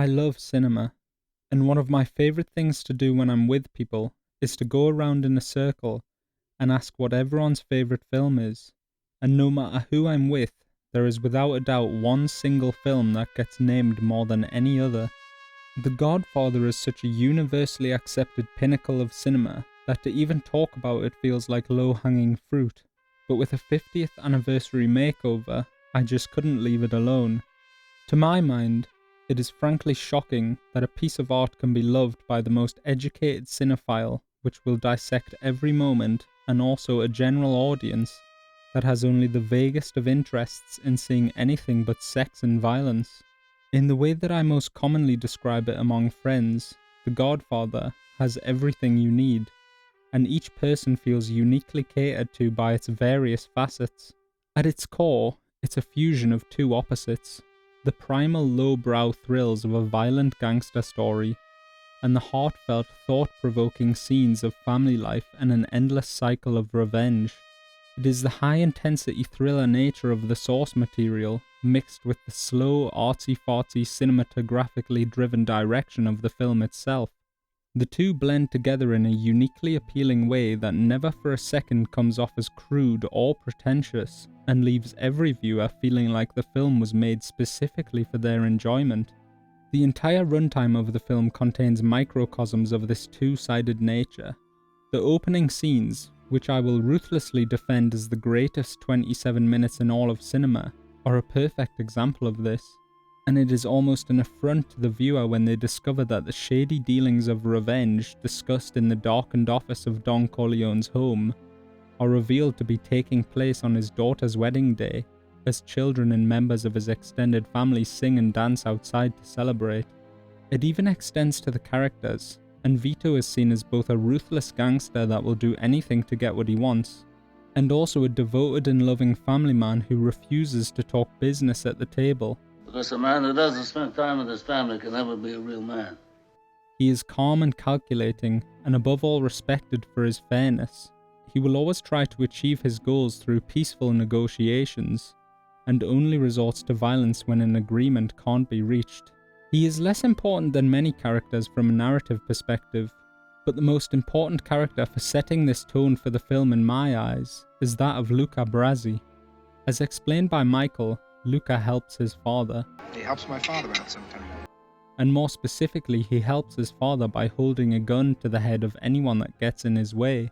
I love cinema, and one of my favourite things to do when I'm with people is to go around in a circle and ask what everyone's favourite film is. And no matter who I'm with, there is without a doubt one single film that gets named more than any other. The Godfather is such a universally accepted pinnacle of cinema that to even talk about it feels like low-hanging fruit. But with a 50th anniversary makeover, I just couldn't leave it alone. To my mind, it is frankly shocking that a piece of art can be loved by the most educated cinephile, which will dissect every moment, and also a general audience that has only the vaguest of interests in seeing anything but sex and violence. In the way that I most commonly describe it among friends, The Godfather has everything you need, and each person feels uniquely catered to by its various facets. At its core, it's a fusion of two opposites: the primal lowbrow thrills of a violent gangster story, and the heartfelt, thought-provoking scenes of family life and an endless cycle of revenge. It is the high-intensity thriller nature of the source material, mixed with the slow, artsy-fartsy, cinematographically driven direction of the film itself. The two blend together in a uniquely appealing way that never for a second comes off as crude or pretentious, and leaves every viewer feeling like the film was made specifically for their enjoyment. The entire runtime of the film contains microcosms of this two-sided nature. The opening scenes, which I will ruthlessly defend as the greatest 27 minutes in all of cinema, are a perfect example of this. And it is almost an affront to the viewer when they discover that the shady dealings of revenge discussed in the darkened office of Don Corleone's home are revealed to be taking place on his daughter's wedding day, as children and members of his extended family sing and dance outside to celebrate. It even extends to the characters, and Vito is seen as both a ruthless gangster that will do anything to get what he wants, and also a devoted and loving family man who refuses to talk business at the table. Because a man who doesn't spend time with his family can never be a real man. He is calm and calculating, and above all respected for his fairness. He will always try to achieve his goals through peaceful negotiations, and only resorts to violence when an agreement can't be reached. He is less important than many characters from a narrative perspective, but the most important character for setting this tone for the film in my eyes is that of Luca Brasi. As explained by Michael, Luca helps his father. He helps my father out sometimes. And more specifically, he helps his father by holding a gun to the head of anyone that gets in his way.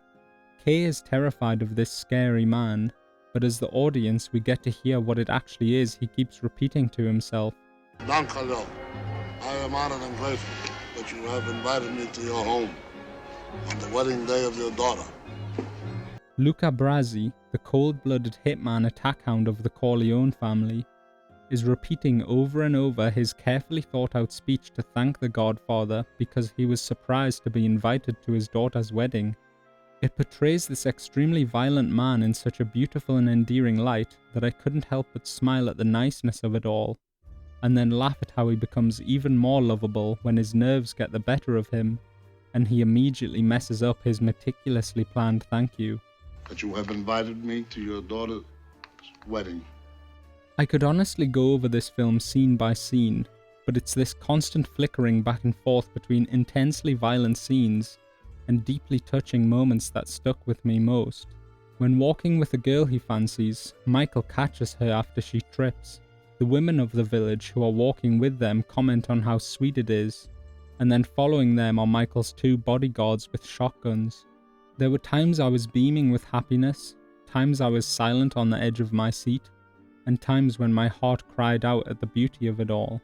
Kay is terrified of this scary man, but as the audience we get to hear what it actually is he keeps repeating to himself. Don Corleone, I am honored and grateful that you have invited me to your home on the wedding day of your daughter. Luca Brasi, the cold-blooded hitman attack hound of the Corleone family, is repeating over and over his carefully thought-out speech to thank the Godfather because he was surprised to be invited to his daughter's wedding. It portrays this extremely violent man in such a beautiful and endearing light that I couldn't help but smile at the niceness of it all, and then laugh at how he becomes even more lovable when his nerves get the better of him, and he immediately messes up his meticulously planned thank you. That you have invited me to your daughter's wedding. I could honestly go over this film scene by scene, but it's this constant flickering back and forth between intensely violent scenes and deeply touching moments that stuck with me most. When walking with a girl he fancies, Michael catches her after she trips. The women of the village who are walking with them comment on how sweet it is, and then following them are Michael's two bodyguards with shotguns. There were times I was beaming with happiness, times I was silent on the edge of my seat, and times when my heart cried out at the beauty of it all.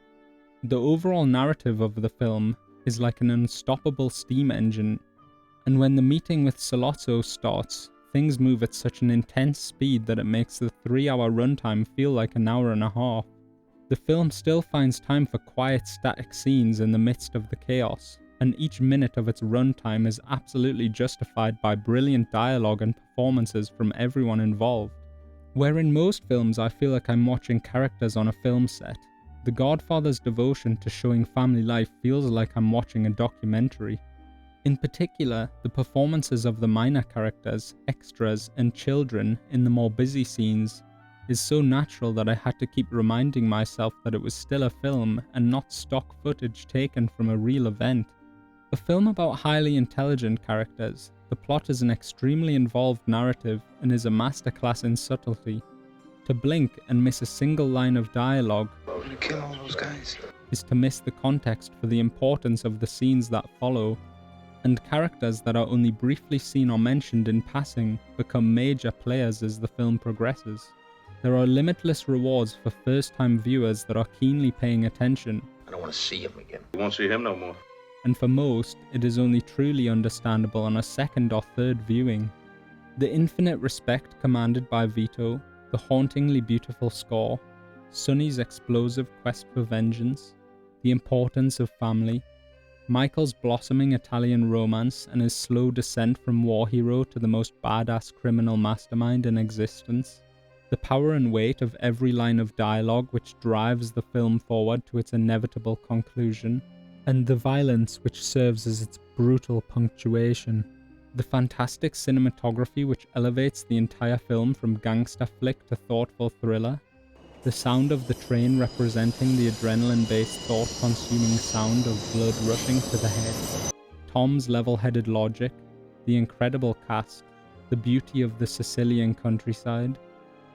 The overall narrative of the film is like an unstoppable steam engine, and when the meeting with Sollozzo starts, things move at such an intense speed that it makes the 3-hour runtime feel like an hour and a half. The film still finds time for quiet, static scenes in the midst of the chaos, and each minute of its runtime is absolutely justified by brilliant dialogue and performances from everyone involved. Where in most films I feel like I'm watching characters on a film set, The Godfather's devotion to showing family life feels like I'm watching a documentary. In particular, the performances of the minor characters, extras, and children in the more busy scenes is so natural that I had to keep reminding myself that it was still a film and not stock footage taken from a real event. A film about highly intelligent characters, the plot is an extremely involved narrative and is a masterclass in subtlety. To blink and miss a single line of dialogue We're gonna kill all those guys. is to miss the context for the importance of the scenes that follow, and characters that are only briefly seen or mentioned in passing become major players as the film progresses. There are limitless rewards for first-time viewers that are keenly paying attention, I don't want to see him again. You won't see him no more. and for most, it is only truly understandable on a second or third viewing. The infinite respect commanded by Vito, the hauntingly beautiful score, Sonny's explosive quest for vengeance, the importance of family, Michael's blossoming Italian romance and his slow descent from war hero to the most badass criminal mastermind in existence, the power and weight of every line of dialogue which drives the film forward to its inevitable conclusion, and the violence which serves as its brutal punctuation. The fantastic cinematography which elevates the entire film from gangster flick to thoughtful thriller, the sound of the train representing the adrenaline-based thought-consuming sound of blood rushing to the head, Tom's level-headed logic, the incredible cast, the beauty of the Sicilian countryside.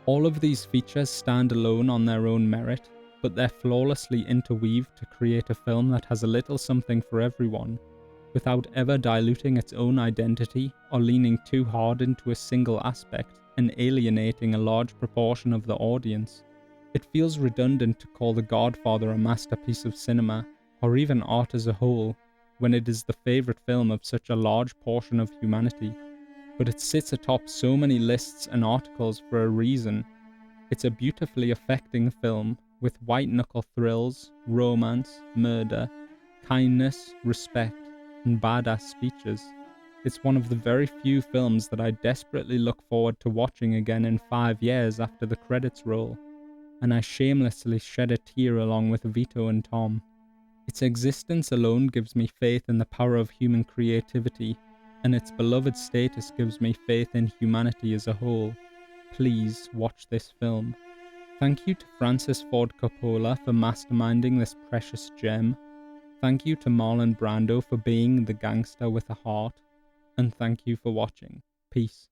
All of these features stand alone on their own merit, but they're flawlessly interweaved to create a film that has a little something for everyone, without ever diluting its own identity or leaning too hard into a single aspect and alienating a large proportion of the audience. It feels redundant to call The Godfather a masterpiece of cinema, or even art as a whole, when it is the favourite film of such a large portion of humanity, but it sits atop so many lists and articles for a reason. It's a beautifully affecting film, with white-knuckle thrills, romance, murder, kindness, respect, and badass speeches. It's one of the very few films that I desperately look forward to watching again in 5 years after the credits roll, and I shamelessly shed a tear along with Vito and Tom. Its existence alone gives me faith in the power of human creativity, and its beloved status gives me faith in humanity as a whole. Please watch this film. Thank you to Francis Ford Coppola for masterminding this precious gem. Thank you to Marlon Brando for being the gangster with a heart. And thank you for watching. Peace.